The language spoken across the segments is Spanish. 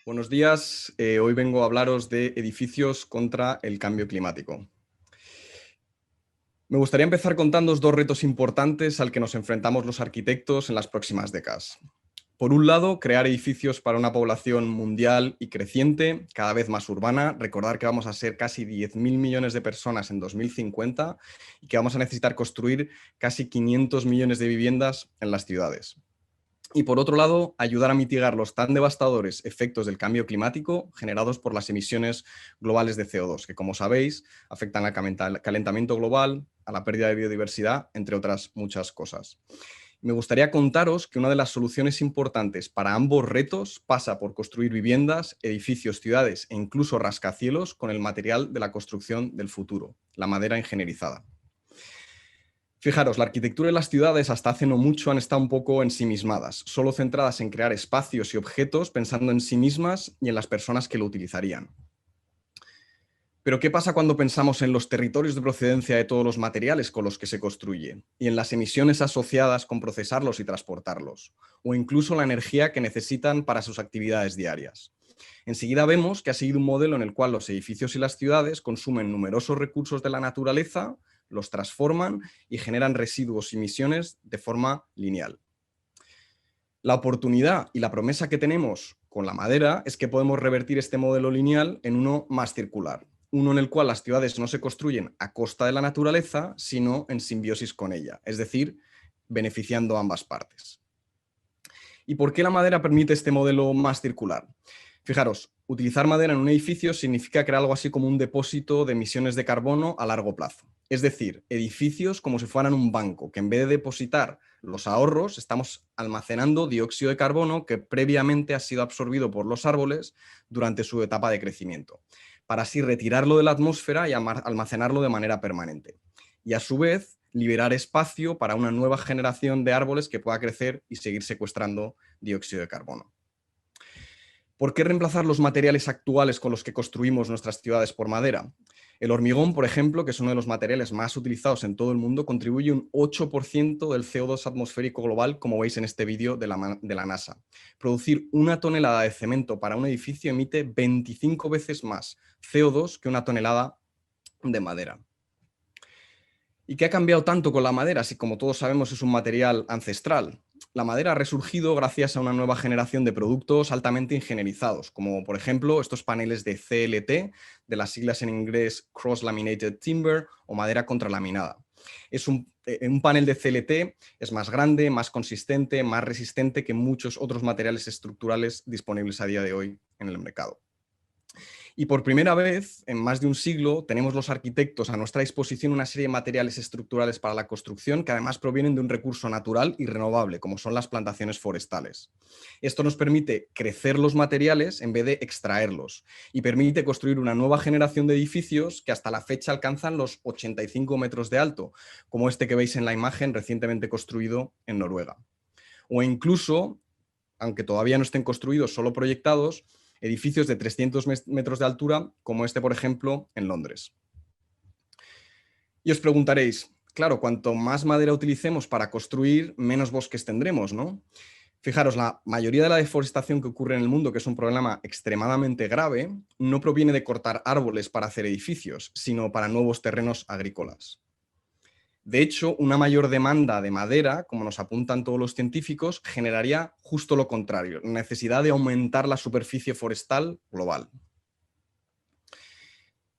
Buenos días, hoy vengo a hablaros de edificios contra el cambio climático. Me gustaría empezar contándoos dos retos importantes al que nos enfrentamos los arquitectos en las próximas décadas. Por un lado, crear edificios para una población mundial y creciente, cada vez más urbana. Recordar que vamos a ser casi 10.000 millones de personas en 2050 y que vamos a necesitar construir casi 500 millones de viviendas en las ciudades. Y por otro lado, ayudar a mitigar los tan devastadores efectos del cambio climático generados por las emisiones globales de CO2, que como sabéis afectan al calentamiento global, a la pérdida de biodiversidad, entre otras muchas cosas. Me gustaría contaros que una de las soluciones importantes para ambos retos pasa por construir viviendas, edificios, ciudades e incluso rascacielos con el material de la construcción del futuro, la madera ingenierizada. Fijaros, la arquitectura de las ciudades hasta hace no mucho han estado un poco ensimismadas, solo centradas en crear espacios y objetos pensando en sí mismas y en las personas que lo utilizarían. Pero ¿qué pasa cuando pensamos en los territorios de procedencia de todos los materiales con los que se construye y en las emisiones asociadas con procesarlos y transportarlos, o incluso la energía que necesitan para sus actividades diarias? Enseguida vemos que ha seguido un modelo en el cual los edificios y las ciudades consumen numerosos recursos de la naturaleza, los transforman y generan residuos y emisiones de forma lineal. La oportunidad y la promesa que tenemos con la madera es que podemos revertir este modelo lineal en uno más circular, uno en el cual las ciudades no se construyen a costa de la naturaleza, sino en simbiosis con ella, es decir, beneficiando a ambas partes. ¿Y por qué la madera permite este modelo más circular? Fijaros, utilizar madera en un edificio significa crear algo así como un depósito de emisiones de carbono a largo plazo. Es decir, edificios como si fueran un banco, que en vez de depositar los ahorros, estamos almacenando dióxido de carbono que previamente ha sido absorbido por los árboles durante su etapa de crecimiento, para así retirarlo de la atmósfera y almacenarlo de manera permanente. Y a su vez, liberar espacio para una nueva generación de árboles que pueda crecer y seguir secuestrando dióxido de carbono. ¿Por qué reemplazar los materiales actuales con los que construimos nuestras ciudades por madera? El hormigón, por ejemplo, que es uno de los materiales más utilizados en todo el mundo, contribuye un 8% del CO2 atmosférico global, como veis en este vídeo de la NASA. Producir una tonelada de cemento para un edificio emite 25 veces más CO2 que una tonelada de madera. ¿Y qué ha cambiado tanto con la madera si, como todos sabemos, es un material ancestral? La madera ha resurgido gracias a una nueva generación de productos altamente ingenierizados, como por ejemplo estos paneles de CLT, de las siglas en inglés Cross Laminated Timber o madera contralaminada. Un panel de CLT es más grande, más consistente, más resistente que muchos otros materiales estructurales disponibles a día de hoy en el mercado. Y por primera vez, en más de un siglo, tenemos los arquitectos a nuestra disposición una serie de materiales estructurales para la construcción que además provienen de un recurso natural y renovable, como son las plantaciones forestales. Esto nos permite crecer los materiales en vez de extraerlos y permite construir una nueva generación de edificios que hasta la fecha alcanzan los 85 metros de alto, como este que veis en la imagen recientemente construido en Noruega. O incluso, aunque todavía no estén construidos, solo proyectados, edificios de 300 metros de altura, como este, por ejemplo, en Londres. Y os preguntaréis, claro, cuanto más madera utilicemos para construir, menos bosques tendremos, ¿no? Fijaros, la mayoría de la deforestación que ocurre en el mundo, que es un problema extremadamente grave, no proviene de cortar árboles para hacer edificios, sino para nuevos terrenos agrícolas. De hecho, una mayor demanda de madera, como nos apuntan todos los científicos, generaría justo lo contrario, la necesidad de aumentar la superficie forestal global.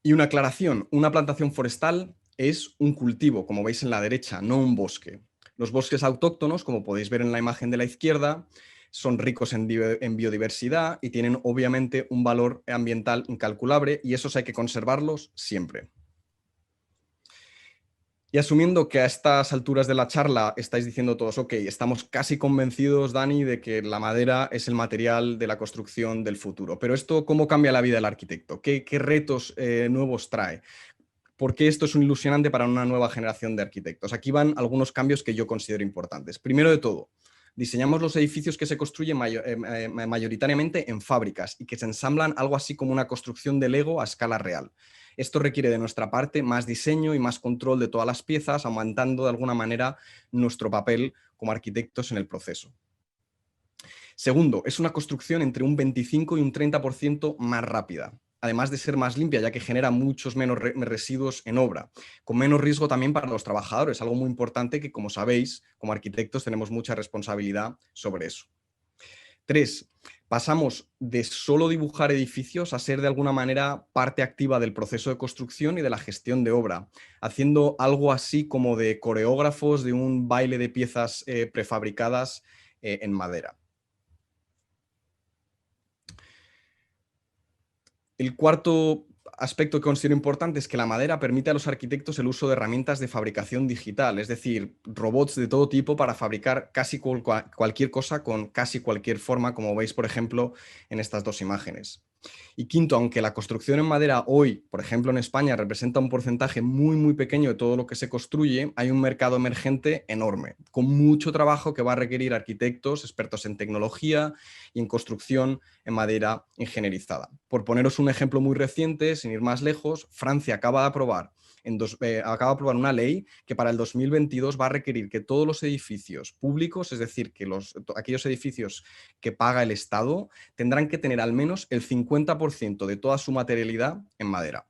Y una aclaración, una plantación forestal es un cultivo, como veis en la derecha, no un bosque. Los bosques autóctonos, como podéis ver en la imagen de la izquierda, son ricos en biodiversidad y tienen obviamente un valor ambiental incalculable y esos hay que conservarlos siempre. Y asumiendo que a estas alturas de la charla estáis diciendo todos, ok, estamos casi convencidos, Dani, de que la madera es el material de la construcción del futuro. Pero esto, ¿cómo cambia la vida del arquitecto? ¿Qué retos nuevos trae? ¿Por qué esto es un ilusionante para una nueva generación de arquitectos? Aquí van algunos cambios que yo considero importantes. Primero de todo, diseñamos los edificios que se construyen mayoritariamente en fábricas y que se ensamblan algo así como una construcción de Lego a escala real. Esto requiere de nuestra parte más diseño y más control de todas las piezas, aumentando de alguna manera nuestro papel como arquitectos en el proceso. Segundo, es una construcción entre un 25 y un 30% más rápida, además de ser más limpia, ya que genera muchos menos residuos en obra, con menos riesgo también para los trabajadores, algo muy importante que, como sabéis, como arquitectos tenemos mucha responsabilidad sobre eso. 3. Pasamos de solo dibujar edificios a ser de alguna manera parte activa del proceso de construcción y de la gestión de obra, haciendo algo así como de coreógrafos de un baile de piezas prefabricadas en madera. El cuarto aspecto que considero importante es que la madera permite a los arquitectos el uso de herramientas de fabricación digital, es decir, robots de todo tipo para fabricar casi cualquier cosa con casi cualquier forma, como veis, por ejemplo, en estas dos imágenes. Y quinto, aunque la construcción en madera hoy, por ejemplo en España, representa un porcentaje muy, muy pequeño de todo lo que se construye, hay un mercado emergente enorme, con mucho trabajo que va a requerir arquitectos, expertos en tecnología y en construcción en madera ingenierizada. Por poneros un ejemplo muy reciente, sin ir más lejos, Francia acaba de aprobar una ley que para el 2022 va a requerir que todos los edificios públicos, es decir, que aquellos edificios que paga el Estado, tendrán que tener al menos el 50% de toda su materialidad en madera.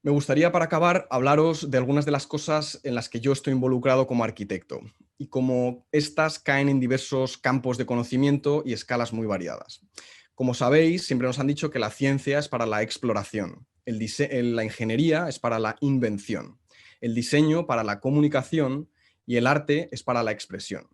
Me gustaría, para acabar, hablaros de algunas de las cosas en las que yo estoy involucrado como arquitecto y cómo estas caen en diversos campos de conocimiento y escalas muy variadas. Como sabéis, siempre nos han dicho que la ciencia es para la exploración, la ingeniería es para la invención, el diseño para la comunicación y el arte es para la expresión.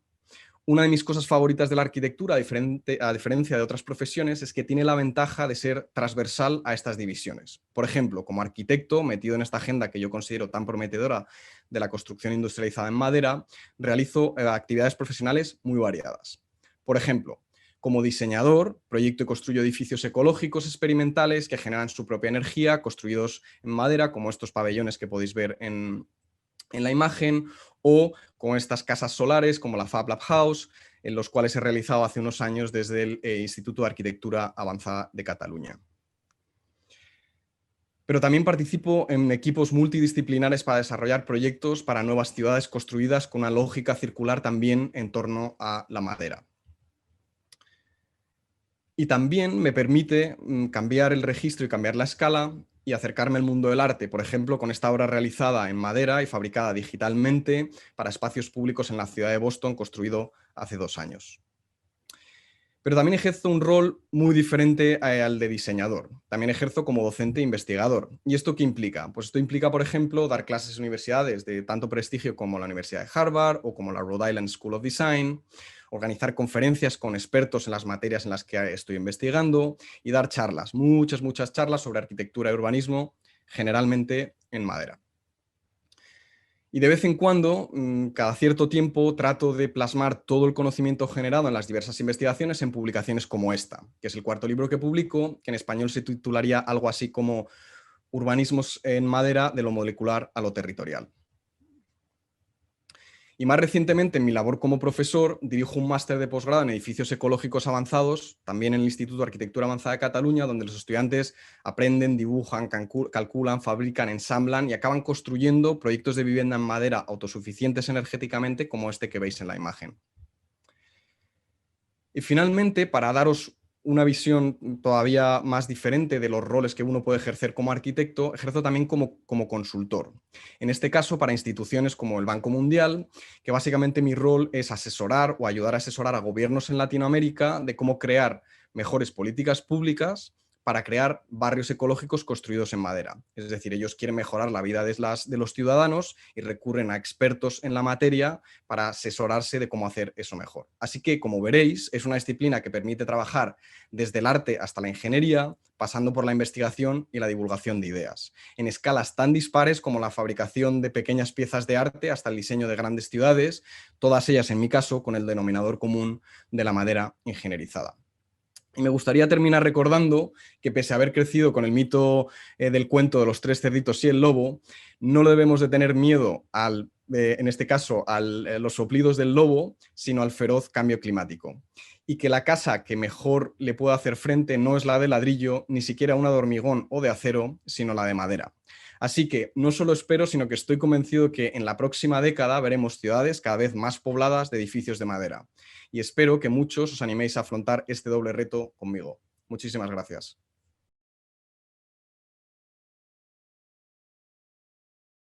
Una de mis cosas favoritas de la arquitectura, a diferencia de otras profesiones, es que tiene la ventaja de ser transversal a estas divisiones. Por ejemplo, como arquitecto, metido en esta agenda que yo considero tan prometedora de la construcción industrializada en madera, realizo actividades profesionales muy variadas. Por ejemplo, como diseñador, proyecto y construyo edificios ecológicos experimentales que generan su propia energía, construidos en madera, como estos pabellones que podéis ver en la imagen, o con estas casas solares como la Fab Lab House, en los cuales he realizado hace unos años desde el Instituto de Arquitectura Avanzada de Cataluña. Pero también participo en equipos multidisciplinares para desarrollar proyectos para nuevas ciudades construidas con una lógica circular también en torno a la madera. Y también me permite cambiar el registro y cambiar la escala y acercarme al mundo del arte, por ejemplo, con esta obra realizada en madera y fabricada digitalmente para espacios públicos en la ciudad de Boston, construido hace 2 años. Pero también ejerzo un rol muy diferente al de diseñador. También ejerzo como docente e investigador. ¿Y esto qué implica? Pues esto implica, por ejemplo, dar clases en universidades de tanto prestigio como la Universidad de Harvard o como la Rhode Island School of Design, organizar conferencias con expertos en las materias en las que estoy investigando y dar charlas, muchas charlas sobre arquitectura y urbanismo, generalmente en madera. Y de vez en cuando, cada cierto tiempo, trato de plasmar todo el conocimiento generado en las diversas investigaciones en publicaciones como esta, que es el cuarto libro que publico, que en español se titularía algo así como Urbanismos en madera de lo molecular a lo territorial. Y más recientemente, en mi labor como profesor, dirijo un máster de posgrado en edificios ecológicos avanzados, también en el Instituto de Arquitectura Avanzada de Cataluña, donde los estudiantes aprenden, dibujan, calculan, fabrican, ensamblan y acaban construyendo proyectos de vivienda en madera autosuficientes energéticamente, como este que veis en la imagen. Y finalmente, para daros una visión todavía más diferente de los roles que uno puede ejercer como arquitecto, ejerzo también como consultor. En este caso, para instituciones como el Banco Mundial, que básicamente mi rol es asesorar o ayudar a asesorar a gobiernos en Latinoamérica de cómo crear mejores políticas públicas para crear barrios ecológicos construidos en madera. Es decir, ellos quieren mejorar la vida de los ciudadanos y recurren a expertos en la materia para asesorarse de cómo hacer eso mejor. Así que, como veréis, es una disciplina que permite trabajar desde el arte hasta la ingeniería, pasando por la investigación y la divulgación de ideas, en escalas tan dispares como la fabricación de pequeñas piezas de arte hasta el diseño de grandes ciudades, todas ellas, en mi caso, con el denominador común de la madera ingenierizada. Y me gustaría terminar recordando que, pese a haber crecido con el mito del cuento de los 3 cerditos y el lobo, no debemos de tener miedo en este caso, a los soplidos del lobo, sino al feroz cambio climático. Y que la casa que mejor le puede hacer frente no es la de ladrillo, ni siquiera una de hormigón o de acero, sino la de madera. Así que no solo espero, sino que estoy convencido que en la próxima década veremos ciudades cada vez más pobladas de edificios de madera. Y espero que muchos os animéis a afrontar este doble reto conmigo. Muchísimas gracias.